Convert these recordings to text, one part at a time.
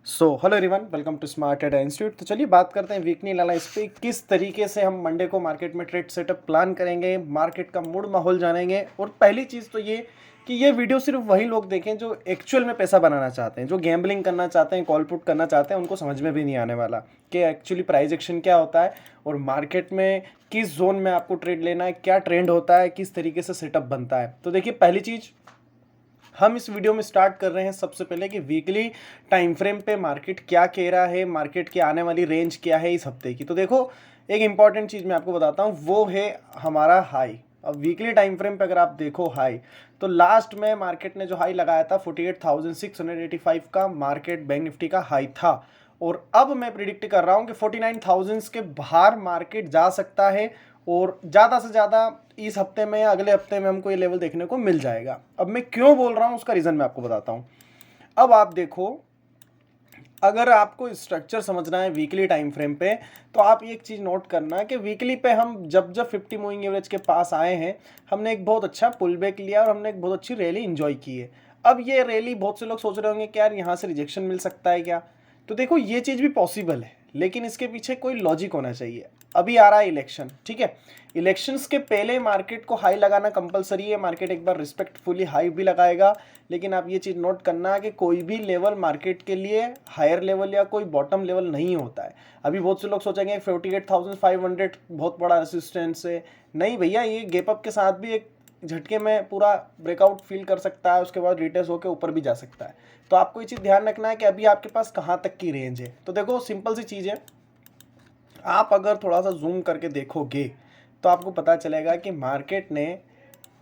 Hello everyone, welcome to Smart Trader Institute. तो चलिए बात करते हैं वीकली एनालिसिस पे, किस तरीके से हम मंडे को मार्केट में ट्रेड सेटअप प्लान करेंगे, मार्केट का मूड माहौल जानेंगे। और पहली चीज़ तो ये कि ये वीडियो सिर्फ वही लोग देखें जो एक्चुअल में पैसा बनाना चाहते हैं, जो गैम्बलिंग करना चाहते हैं, कॉल पुट करना चाहते हैं। उनको समझ में भी नहीं आने वाला कि एक्चुअली प्राइस एक्शन क्या होता है और मार्केट में किस जोन में आपको ट्रेड लेना है, क्या ट्रेंड होता है, किस तरीके से सेटअप बनता है। तो देखिए, पहली चीज़ हम इस वीडियो में स्टार्ट कर रहे हैं सबसे पहले कि वीकली टाइम फ्रेम पे मार्केट क्या कह रहा है, मार्केट की आने वाली रेंज क्या है इस हफ्ते की। तो देखो, एक इंपॉर्टेंट चीज़ मैं आपको बताता हूँ, वो है हमारा हाई। अब वीकली टाइम फ्रेम पे अगर आप देखो हाई, तो लास्ट में मार्केट ने जो हाई लगाया था 48,685 का मार्केट बैंक निफ्टी का हाई था। और अब मैं प्रिडिक्ट कर रहा हूँ कि 49,000 के बाहर मार्केट जा सकता है और ज़्यादा से ज़्यादा इस हफ्ते में या अगले हफ्ते में हमको ये लेवल देखने को मिल जाएगा। अब मैं क्यों बोल रहा हूँ उसका रीज़न मैं आपको बताता हूँ। अब आप देखो, अगर आपको स्ट्रक्चर समझना है वीकली टाइम फ्रेम पे, तो आप एक चीज़ नोट करना कि वीकली पे हम जब 50 मूविंग एवरेज के पास आए हैं, हमने एक बहुत अच्छा पुल बैक लिया और हमने एक बहुत अच्छी रैली इंजॉय की है। अब ये रैली, बहुत से लोग सोच रहे होंगे कि यार यहाँ से रिजेक्शन मिल सकता है क्या। तो देखो, ये चीज़ भी पॉसिबल है, लेकिन इसके पीछे कोई लॉजिक होना चाहिए। अभी आ रहा है इलेक्शन, ठीक है। इलेक्शंस के पहले मार्केट को हाई लगाना कंपलसरी है। मार्केट एक बार रिस्पेक्टफुली हाई भी लगाएगा, लेकिन आप ये चीज़ नोट करना है कि कोई भी लेवल मार्केट के लिए हायर लेवल या कोई बॉटम लेवल नहीं होता है। अभी बहुत से लोग सोचेंगे 48,500 बहुत बड़ा रेसिस्टेंस है। नहीं भैया, ये गैप अप के साथ भी एक झटके में पूरा ब्रेकआउट फील कर सकता है, उसके बाद रिटेस्ट होकर ऊपर भी जा सकता है। तो आपको ये चीज़ ध्यान रखना है कि अभी आपके पास कहाँ तक की रेंज है। तो देखो, सिंपल सी चीज़ है, आप अगर थोड़ा सा जूम करके देखोगे तो आपको पता चलेगा कि मार्केट ने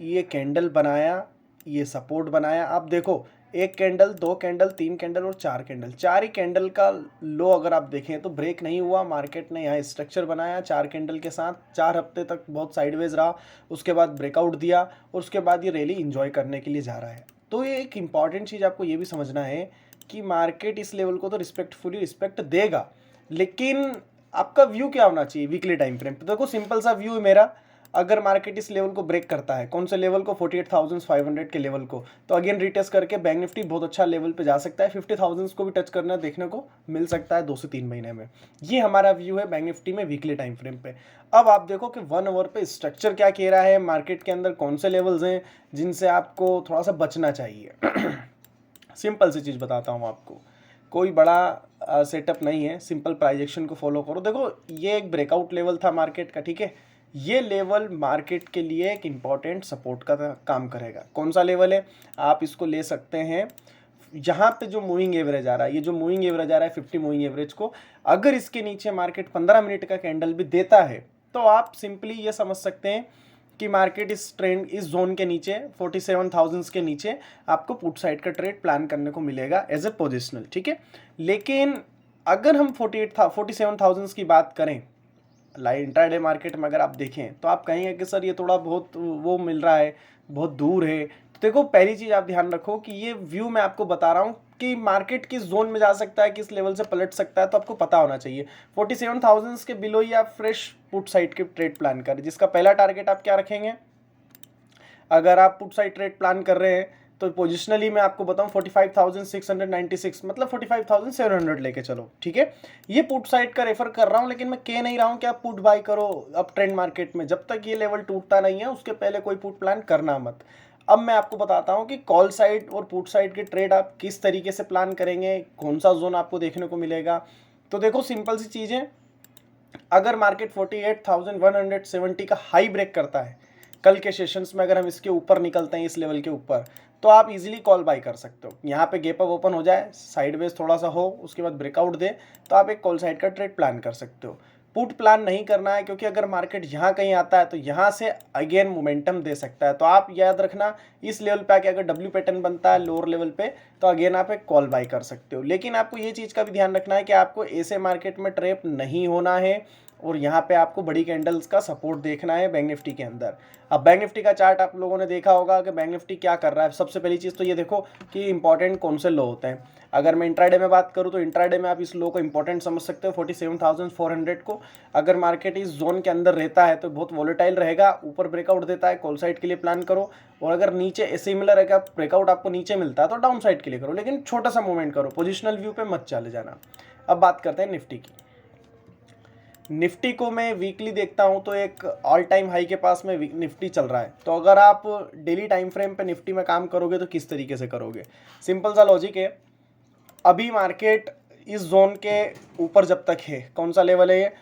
ये कैंडल बनाया, ये सपोर्ट बनाया। आप देखो, एक कैंडल, दो कैंडल, तीन कैंडल और चार कैंडल, चार ही कैंडल का लो अगर आप देखें तो ब्रेक नहीं हुआ। मार्केट ने यहाँ स्ट्रक्चर बनाया चार कैंडल के साथ, 4 हफ्ते तक बहुत साइडवेज रहा, उसके बाद ब्रेकआउट दिया और उसके बाद ये रैली इंजॉय करने के लिए जा रहा है। तो ये एक इंपॉर्टेंट चीज़ आपको ये भी समझना है कि मार्केट इस लेवल को तो रिस्पेक्टफुली रिस्पेक्ट देगा, लेकिन आपका व्यू क्या होना चाहिए वीकली टाइम फ्रेम पे। देखो, सिंपल सा व्यू है मेरा, अगर मार्केट इस लेवल को ब्रेक करता है, कौन से लेवल को, 48,500 के लेवल को, तो अगेन रीटेस्ट करके बैंक निफ्टी बहुत अच्छा लेवल पे जा सकता है। 50,000 को भी टच करना देखने को मिल सकता है 2 से 3 महीने में। ये हमारा व्यू है बैंक निफ्टी में वीकली टाइम फ्रेम पे। अब आप देखो कि 1 आवर पे स्ट्रक्चर क्या कह रहा है, मार्केट के अंदर कौन से लेवल्स हैं जिनसे आपको थोड़ा सा बचना चाहिए। सिंपल सी चीज़ बताता हूँ आपको, कोई बड़ा सेटअप नहीं है, सिंपल प्राइस एक्शन को फॉलो करो। देखो, ये एक ब्रेकआउट लेवल था मार्केट का, ठीक है। ये लेवल मार्केट के लिए एक इम्पॉर्टेंट सपोर्ट का काम करेगा। कौन सा लेवल है, आप इसको ले सकते हैं यहाँ पे जो मूविंग एवरेज आ रहा है, ये जो मूविंग एवरेज आ रहा है 50 मूविंग एवरेज को, अगर इसके नीचे मार्केट 15 मिनट का कैंडल भी देता है, तो आप सिंपली ये समझ सकते हैं कि मार्केट इस ट्रेंड, इस जोन के नीचे 47,000 के नीचे आपको पुट साइड का ट्रेड प्लान करने को मिलेगा एज ए पोजिशनल, ठीक है। लेकिन अगर हम 47,000 की बात करें लाइव इंट्राडे मार्केट में, अगर आप देखें तो आप कहेंगे कि सर ये थोड़ा बहुत वो मिल रहा है, बहुत दूर है। तो देखो, पहली चीज़ आप ध्यान रखो कि ये व्यू मैं आपको बता रहा हूँ कि मार्केट किस जोन में जा सकता है, किस लेवल से पलट सकता है, तो आपको पता होना चाहिए। 47,000 के बिलो ही आप फ्रेश पुट साइड के ट्रेड प्लान करें, जिसका पहला टारगेट आप क्या रखेंगे। अगर आप पुट साइड ट्रेड प्लान कर रहे हैं तो पोजिशनली मैं आपको बताऊं 45,696, मतलब 45,700 लेके चलो, ठीक है। ये पुट साइड का रेफर कर रहा हूं, लेकिन मैं कह नहीं रहा हूं कि आप पुट बाय करो अब ट्रेंड मार्केट में। जब तक ये लेवल टूटता नहीं है उसके पहले कोई पुट प्लान करना मत। अब मैं आपको बताता हूं कि कॉल साइड और पुट साइड के ट्रेड आप किस तरीके से प्लान करेंगे, कौन सा जोन आपको देखने को मिलेगा। तो देखो, सिंपल सी चीज़ है, अगर मार्केट 48,170 का हाई ब्रेक करता है कल के सेशंस में, अगर हम इसके ऊपर निकलते हैं, इस लेवल के ऊपर, तो आप इजीली कॉल बाय कर सकते हो। यहाँ पे गैप अप ओपन हो जाए, साइडवेज थोड़ा सा हो, उसके बाद ब्रेकआउट दे, तो आप एक कॉल साइड का ट्रेड प्लान कर सकते हो। पुट प्लान नहीं करना है, क्योंकि अगर मार्केट यहाँ कहीं आता है तो यहाँ से अगेन मोमेंटम दे सकता है। तो आप याद रखना, इस लेवल पे आके अगर डब्ल्यू पैटर्न बनता है लोअर लेवल पे, तो अगेन आप एक कॉल बाय कर सकते हो। लेकिन आपको ये चीज़ का भी ध्यान रखना है कि आपको ऐसे मार्केट में ट्रैप नहीं होना है और यहाँ पे आपको बड़ी कैंडल्स का सपोर्ट देखना है बैंक निफ्टी के अंदर। अब बैंक निफ्टी का चार्ट आप लोगों ने देखा होगा कि बैंक निफ्टी क्या कर रहा है। सबसे पहली चीज़ तो ये देखो कि इंपॉर्टेंट कौन से लो होते हैं। अगर मैं इंट्राडे में बात करूँ तो इंट्राडे में आप इस लो को इंपॉर्टेंट समझ सकते हो 47,400 को। अगर मार्केट इस जोन के अंदर रहता है तो बहुत वॉलेटाइल रहेगा, ऊपर ब्रेकआउट देता है कॉल साइड के लिए प्लान करो, और अगर नीचे सिमिलर है कि ब्रेकआउट आपको नीचे मिलता है तो डाउन साइड के लिए करो, लेकिन छोटा सा मूवमेंट करो, पोजिशनल व्यू पे मत चले जाना। अब बात करते हैं निफ्टी की। निफ्टी को मैं वीकली देखता हूं तो एक ऑल टाइम हाई के पास में निफ्टी चल रहा है। तो अगर आप डेली टाइम फ्रेम पे निफ्टी में काम करोगे तो किस तरीके से करोगे, सिंपल सा लॉजिक है। अभी मार्केट इस जोन के ऊपर जब तक है, कौन सा लेवल है ये,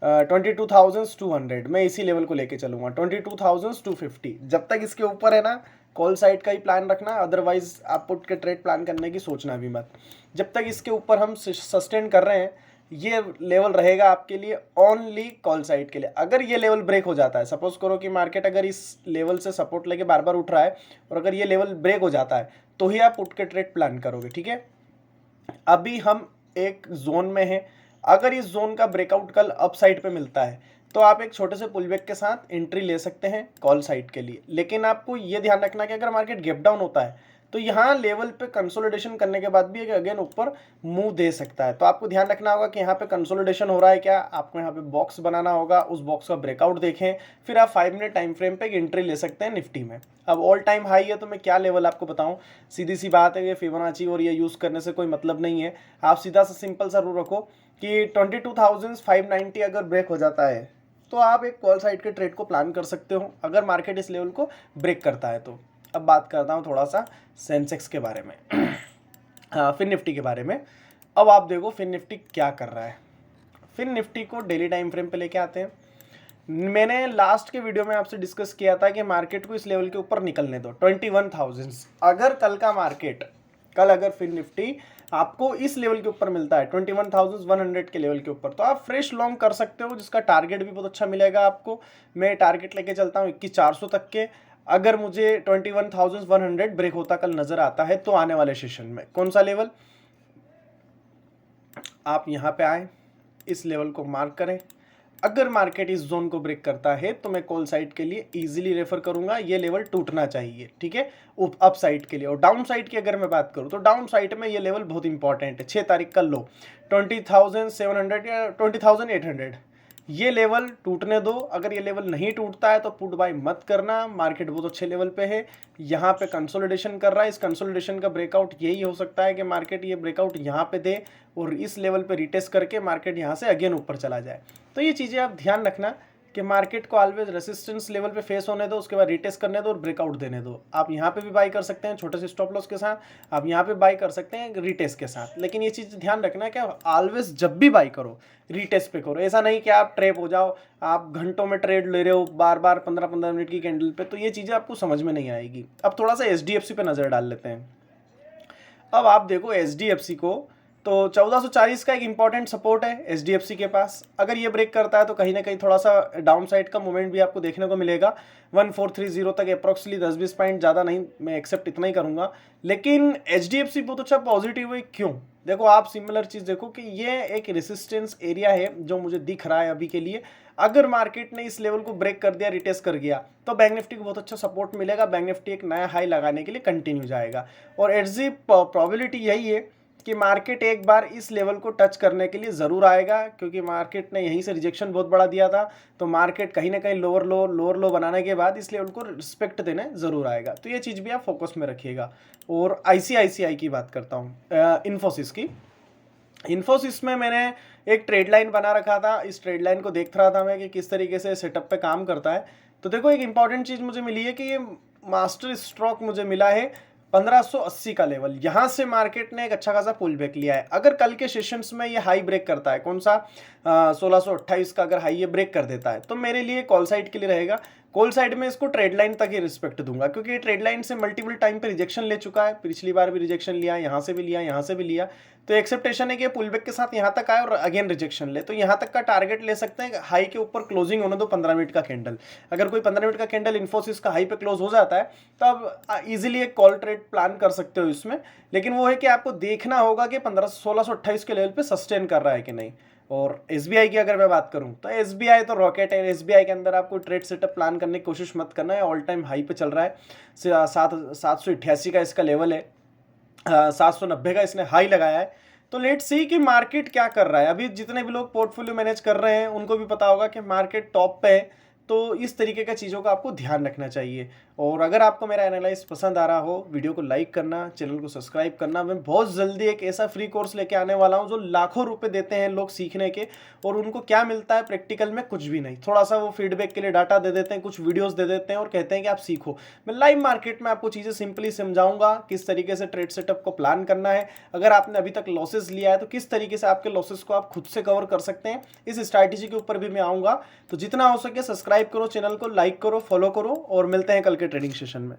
22,200, मैं इसी लेवल को लेके चलूंगा 22,250। जब तक इसके ऊपर है ना, कॉल साइड का ही प्लान रखना, अदरवाइज आप पुट के ट्रेड प्लान करने की सोचना भी मत। जब तक इसके ऊपर हम सस्टेन कर रहे हैं, ये लेवल रहेगा आपके लिए ओनली कॉल साइड के लिए। अगर ये लेवल ब्रेक हो जाता है, सपोज करो कि मार्केट अगर इस लेवल से सपोर्ट लेके बार बार उठ रहा है और अगर ये लेवल ब्रेक हो जाता है तो ही आप पुट के ट्रेड प्लान करोगे, ठीक है। अभी हम एक जोन में हैं, अगर इस जोन का ब्रेकआउट कल अप साइड पे मिलता है तो आप एक छोटे से पुलबैक के साथ एंट्री ले सकते हैं कॉल साइड के लिए। लेकिन आपको ये ध्यान रखना कि अगर मार्केट गैप डाउन होता है तो यहाँ लेवल पे कंसोलिडेशन करने के बाद भी एक अगेन ऊपर मूव दे सकता है। तो आपको ध्यान रखना होगा कि यहाँ पे कंसोलिडेशन हो रहा है क्या, आपको यहाँ पे बॉक्स बनाना होगा, उस बॉक्स का ब्रेकआउट देखें, फिर आप 5 मिनट टाइम फ्रेम पे एक एंट्री ले सकते हैं निफ्टी में। अब ऑल टाइम हाई है तो मैं क्या लेवल आपको बताऊं, सीधी सी बात है, ये फिबोनाची और ये यूज़ करने से कोई मतलब नहीं है। आप सीधा सा सिंपल सा रूल रखो कि 22,590 अगर ब्रेक हो जाता है तो आप एक कॉल साइड के ट्रेड को प्लान कर सकते हो, अगर मार्केट इस लेवल को ब्रेक करता है तो। अब बात करता हूँ थोड़ा सा सेंसेक्स के बारे में हाँ, फिर निफ्टी के बारे में। अब आप देखो फिर निफ्टी क्या कर रहा है। फिर निफ्टी को डेली टाइम फ्रेम पे लेके आते हैं। मैंने लास्ट के वीडियो में आपसे डिस्कस किया था कि मार्केट को इस लेवल के ऊपर निकलने दो 21,000। अगर कल का मार्केट, कल अगर फिर निफ्टी आपको इस लेवल के ऊपर मिलता है 21,100 के लेवल के ऊपर, तो आप फ्रेश लॉन्ग कर सकते हो, जिसका टारगेट भी बहुत अच्छा मिलेगा आपको। मैं टारगेट लेके चलता हूँ 21,400 तक के। अगर मुझे 21,100 ब्रेक होता कल नजर आता है तो आने वाले सेशन में कौन सा लेवल, आप यहाँ पे आए, इस लेवल को मार्क करें। अगर मार्केट इस जोन को ब्रेक करता है तो मैं कॉल साइड के लिए इजीली रेफर करूंगा, ये लेवल टूटना चाहिए, ठीक है, अप साइड के लिए। और डाउन साइड की अगर मैं बात करूं तो डाउन साइड में ये लेवल बहुत इंपॉर्टेंट है। 6 तारीख का लो 20,700 या 20,800, ये लेवल टूटने दो। अगर ये लेवल नहीं टूटता है तो पुट बाय मत करना, मार्केट बहुत अच्छे लेवल पे है, यहाँ पे कंसोलिडेशन कर रहा है। इस कंसोलिडेशन का ब्रेकआउट यही हो सकता है कि मार्केट ये ब्रेकआउट यहाँ पे दे और इस लेवल पे रिटेस्ट करके मार्केट यहाँ से अगेन ऊपर चला जाए। तो ये चीज़ें आप ध्यान रखना कि मार्केट को ऑलवेज रेसिस्टेंस लेवल पे फेस होने दो, उसके बाद रिटेस्ट करने दो और ब्रेकआउट देने दो। आप यहाँ पे भी बाई कर सकते हैं छोटे से स्टॉप लॉस के साथ, आप यहाँ पे बाई कर सकते हैं रिटेस्ट के साथ। लेकिन ये चीज़ ध्यान रखना है कि ऑलवेज जब भी बाई करो रिटेस्ट पे करो। ऐसा नहीं कि आप ट्रैप हो जाओ, आप घंटों में ट्रेड ले रहे हो बार बार 15-15 मिनट की कैंडल पे, तो ये चीज़ें आपको समझ में नहीं आएगी। अब थोड़ा सा HDFC पे नज़र डाल लेते हैं। अब आप देखो HDFC को, तो 1440 का एक इंपॉर्टेंट सपोर्ट है HDFC के पास। अगर ये ब्रेक करता है तो कहीं ना कहीं थोड़ा सा डाउन साइड का मूवमेंट भी आपको देखने को मिलेगा 1430 तक अप्रॉक्सली 10-20 पॉइंट, ज़्यादा नहीं, मैं एक्सेप्ट इतना ही करूंगा। लेकिन HDFC बहुत अच्छा पॉजिटिव है। क्यों, देखो आप सिमिलर चीज़ देखो कि ये एक रेसिस्टेंस एरिया है जो मुझे दिख रहा है अभी के लिए। अगर मार्केट ने इस लेवल को ब्रेक कर दिया, रिटेस्ट कर गया, तो बैंक निफ्टी को बहुत अच्छा सपोर्ट मिलेगा, बैंक निफ्टी एक नया हाई लगाने के लिए कंटिन्यू जाएगा। और एटजी प्रोबेबिलिटी यही है कि मार्केट एक बार इस लेवल को टच करने के लिए ज़रूर आएगा, क्योंकि मार्केट ने यहीं से रिजेक्शन बहुत बड़ा दिया था। तो मार्केट कहीं ना कहीं लोअर लो बनाने के बाद इस लेवल को रिस्पेक्ट देने ज़रूर आएगा। तो ये चीज़ भी आप फोकस में रखिएगा। और ICICI की बात करता हूँ, इन्फोसिस की। इन्फोसिस में मैंने एक ट्रेड लाइन बना रखा था, इस ट्रेड लाइन को देख रहा था मैं कि किस तरीके से सेटअप पे काम करता है। तो देखो एक इंपॉर्टेंट चीज़ मुझे मिली है कि ये मास्टर स्ट्रोक मुझे मिला है 1580 का लेवल। यहाँ से मार्केट ने एक अच्छा खासा पुल बैक लिया है। अगर कल के सेशंस में ये हाई ब्रेक करता है, कौन सा 1628 का अगर हाई ये ब्रेक कर देता है, तो मेरे लिए कॉल साइड के लिए रहेगा। कॉल साइड में इसको ट्रेड लाइन तक ही रिस्पेक्ट दूंगा, क्योंकि ये ट्रेड लाइन से मल्टीपल टाइम पे रिजेक्शन ले चुका है। पिछली बार भी रिजेक्शन लिया, यहाँ से भी लिया, यहाँ से भी लिया। तो एक्सेप्टेशन है कि पुल बैक के साथ यहाँ तक आए और अगेन रिजेक्शन ले। तो यहाँ तक का टारगेट ले सकते हैं, हाई के ऊपर क्लोजिंग होने दो 15 मिनट का कैंडल। अगर कोई 15 मिनट का कैंडल इन्फोसिस का हाई पे क्लोज हो जाता है तो आप इजीली एक कॉल ट्रेड प्लान कर सकते हो इसमें। लेकिन वो है कि आपको देखना होगा कि 1628 के लेवल पे सस्टेन कर रहा है कि नहीं। और एसबीआई की अगर मैं बात करूं तो एसबीआई तो रॉकेट है। एसबीआई के अंदर आपको ट्रेड सेटअप प्लान करने की कोशिश मत करना है, ऑल टाइम हाई पे चल रहा है। 788 का इसका लेवल है, 790 का इसने हाई लगाया है। तो लेट्स सी कि मार्केट क्या कर रहा है। अभी जितने भी लोग पोर्टफोलियो मैनेज कर रहे हैं उनको भी पता होगा कि मार्केट टॉप पे है, तो इस तरीके का चीज़ों का आपको ध्यान रखना चाहिए। और अगर आपको मेरा एनालाइज पसंद आ रहा हो, वीडियो को लाइक करना, चैनल को सब्सक्राइब करना। मैं बहुत जल्दी एक ऐसा फ्री कोर्स लेके आने वाला हूँ जो लाखों रुपए देते हैं लोग सीखने के, और उनको क्या मिलता है प्रैक्टिकल में? कुछ भी नहीं। थोड़ा सा वो फीडबैक के लिए डाटा दे देते हैं, कुछ वीडियोस दे देते हैं और कहते हैं कि आप सीखो। मैं लाइव मार्केट में आपको चीज़ें सिंपली समझाऊंगा, किस तरीके से ट्रेड सेटअप को प्लान करना है। अगर आपने अभी तक लॉसेस लिया है तो किस तरीके से आपके लॉसेस को आप खुद से कवर कर सकते हैं, इस स्ट्रैटेजी के ऊपर भी मैं आऊँगा। तो जितना हो सके सब्सक्राइब करो, चैनल को लाइक करो, फॉलो करो, और मिलते हैं कल के ट्रेडिंग सेशन में।